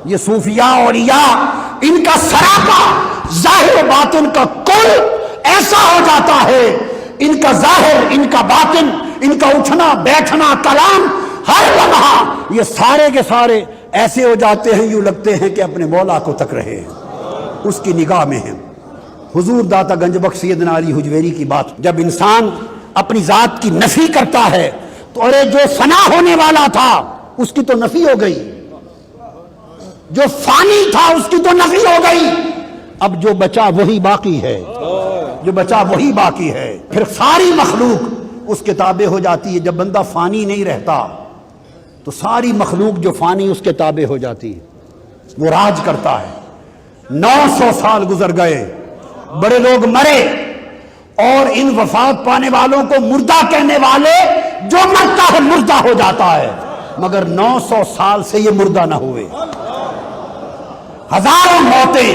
یہ صوفیاء اولیاء ان کا سراپا ظاہر و باطن کا کل ایسا ہو جاتا ہے، ان کا ظاہر، ان کا باطن، ان کا اٹھنا بیٹھنا کلام ہر لمحہ یہ سارے کے سارے ایسے ہو جاتے ہیں، یوں لگتے ہیں کہ اپنے مولا کو تک رہے ہیں، اس کی نگاہ میں ہیں۔ حضور داتا گنج بخش سیدنا علی حجویری کی بات، جب انسان اپنی ذات کی نفی کرتا ہے تو ارے جو فنا ہونے والا تھا اس کی تو نفی ہو گئی، جو فانی تھا اس کی تو نفی ہو گئی، اب جو بچا وہی باقی ہے، جو بچا وہی باقی ہے۔ پھر ساری مخلوق اس کے تابع ہو جاتی ہے۔ جب بندہ فانی نہیں رہتا تو ساری مخلوق جو فانی اس کے تابع ہو جاتی ہے، وہ راج کرتا ہے۔ 900 سال گزر گئے، بڑے لوگ مرے، اور ان وفات پانے والوں کو مردہ کہنے والے، جو مرتا ہے مردہ ہو جاتا ہے، مگر 900 سال سے یہ مردہ نہ ہوئے۔ ہزاروں موتیں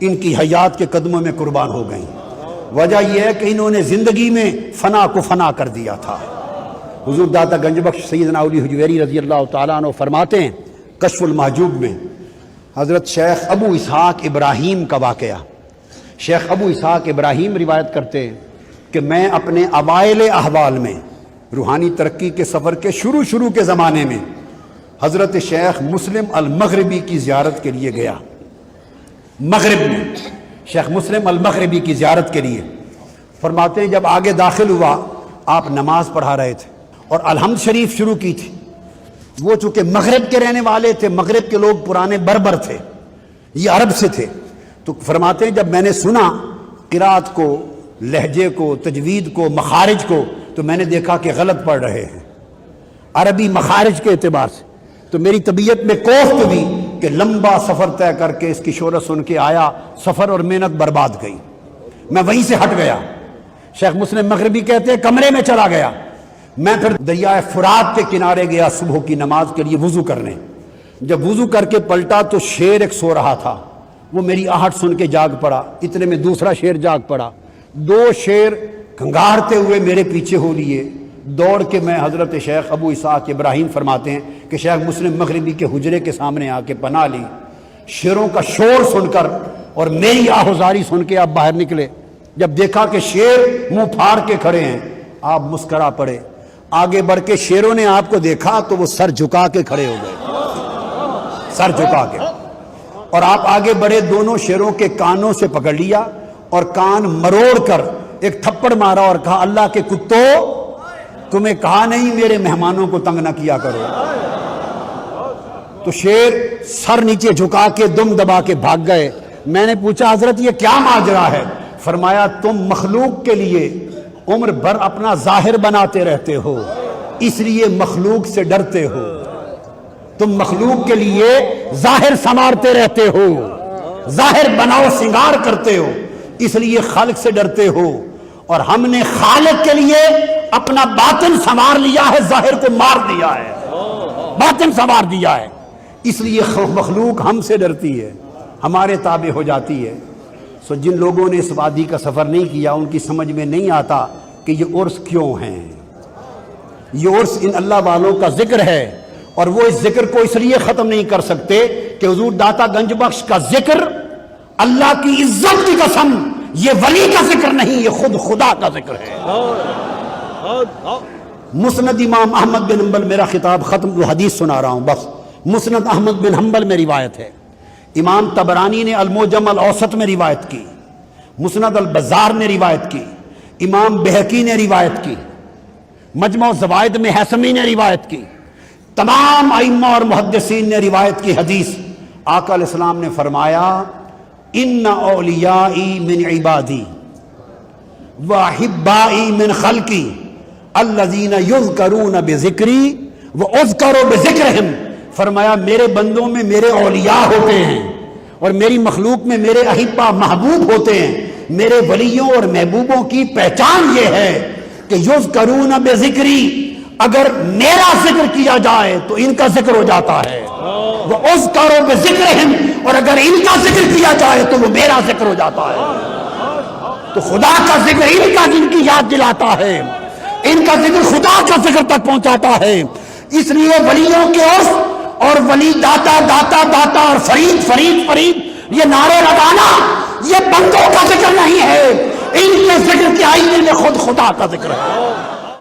ان کی حیات کے قدموں میں قربان ہو گئیں۔ وجہ یہ ہے کہ انہوں نے زندگی میں فنا کو فنا کر دیا تھا۔ حضور داتا گنج بخش سیدنا علی حجویری رضی اللہ تعالیٰ عنہ فرماتے ہیں کشف المحجوب میں، حضرت شیخ ابو اسحاق ابراہیم کا واقعہ، شیخ ابو اسحاق ابراہیم روایت کرتے ہیں کہ میں اپنے اوائل احوال میں، روحانی ترقی کے سفر کے شروع کے زمانے میں، حضرت شیخ مسلم المغربی کی زیارت کے لیے گیا۔ مغرب میں شیخ مسلم المغربی کی زیارت کے لیے، فرماتے ہیں جب آگے داخل ہوا آپ نماز پڑھا رہے تھے اور الحمد شریف شروع کی تھی۔ وہ چونکہ مغرب کے رہنے والے تھے، مغرب کے لوگ پرانے بربر تھے، یہ عرب سے تھے، تو فرماتے ہیں جب میں نے سنا قرات کو، لہجے کو، تجوید کو، مخارج کو، تو میں نے دیکھا کہ غلط پڑھ رہے ہیں عربی مخارج کے اعتبار سے، تو میری طبیعت میں کوفت ہوئی کہ لمبا سفر طے کر کے اس کی شہرت سن کے آیا، سفر اور محنت برباد گئی، میں وہیں سے ہٹ گیا۔ شیخ مسلم مغربی کہتے ہیں کمرے میں چلا گیا، میں پھر دریائے فرات کے کنارے گیا صبح کی نماز کے لیے وضو کرنے۔ جب وضو کر کے پلٹا تو شیر ایک سو رہا تھا، وہ میری آہٹ سن کے جاگ پڑا، اتنے میں دوسرا شیر جاگ پڑا، 2 شیر کھنگارتے ہوئے میرے پیچھے ہو لیے۔ دوڑ کے میں حضرت شیخ ابو اسحاق ابراہیم فرماتے ہیں کہ شیخ مسلم مغربی کے حجرے کے سامنے آ کے پناہ لی، شیروں کا شور سن کر اور میری آہوزاری سن کے آپ باہر نکلے۔ جب دیکھا کہ شیر منہ پھاڑ کے کھڑے ہیں، آپ مسکرا پڑے۔ آگے بڑھ کے شیروں نے آپ کو دیکھا تو وہ سر جھکا کے کھڑے ہو گئے، سر جھکا کے، اور آپ آگے بڑھے، دونوں شیروں کے کانوں سے پکڑ لیا اور کان مروڑ کر ایک تھپڑ مارا اور کہا اللہ کے کتو، تمہیں کہا نہیں میرے مہمانوں کو تنگ نہ کیا کرو۔ تو شیر سر نیچے جھکا کے دم دبا کے بھاگ گئے۔ میں نے پوچھا حضرت یہ کیا ماجرا ہے؟ فرمایا تم مخلوق کے لیے عمر بھر اپنا ظاہر بناتے رہتے ہو، اس لیے مخلوق سے ڈرتے ہو۔ تم مخلوق کے لیے ظاہر سنوارتے رہتے ہو، ظاہر بناؤ سنگار کرتے ہو، اس لیے خالق سے ڈرتے ہو، اور ہم نے خالق کے لیے اپنا باطن سنوار لیا ہے، ظاہر کو مار دیا ہے، باطن سنوار دیا ہے، اس لیے مخلوق ہم سے ڈرتی ہے، ہمارے تابع ہو جاتی ہے۔ سو جن لوگوں نے اس وادی کا سفر نہیں کیا ان کی سمجھ میں نہیں آتا کہ یہ عرس کیوں ہیں۔ یہ عرس ان اللہ والوں کا ذکر ہے، اور وہ اس ذکر کو اس لیے ختم نہیں کر سکتے کہ حضور داتا گنج بخش کا ذکر اللہ کی عزت کی قسم یہ ولی کا ذکر نہیں، یہ خود خدا کا ذکر ہے۔ مسند امام احمد بن حنبل، میرا خطاب ختم، وہ حدیث سنا رہا ہوں بس، مسند احمد بن حنبل میں روایت ہے، امام طبرانی نے المعجم الاوسط میں روایت کی، مسند البزار نے روایت کی، امام بہقی نے روایت کی، مجمع الزوائد میں حیثمی نے روایت کی، تمام ائمہ اور محدثین نے روایت کی حدیث۔ آقا علیہ السلام نے فرمایا ان اولیائی من عبادی واحبائی من خلقی الذین یذکرون بذکری واذکر بذکرہم، فرمایا میرے بندوں میں میرے اولیاء ہوتے ہیں اور میری مخلوق میں میرے احبا محبوب ہوتے ہیں۔ میرے ولیوں اور محبوبوں کی پہچان یہ ہے کہ یذکرون بذکری، اگر میرا ذکر کیا جائے تو ان کا ذکر ہو جاتا ہے، وَأُذْكَرُ بِذِكْرِهِمْ، اور اگر ان کا ذکر کیا جائے تو وہ میرا ذکر ہو جاتا ہے۔ تو خدا کا ذکر ان کا جن کی یاد دلاتا ہے، ان کا ذکر خدا کا ذکر تک پہنچاتا ہے۔ اس لیے ولیوں کے عرس اور ولی داتا داتا داتا اور فرید فرید فرید یہ نعرے لگانا یہ بندوں کا ذکر نہیں ہے، ان کے ذکر کے آئینے میں خود خدا کا ذکر ہے۔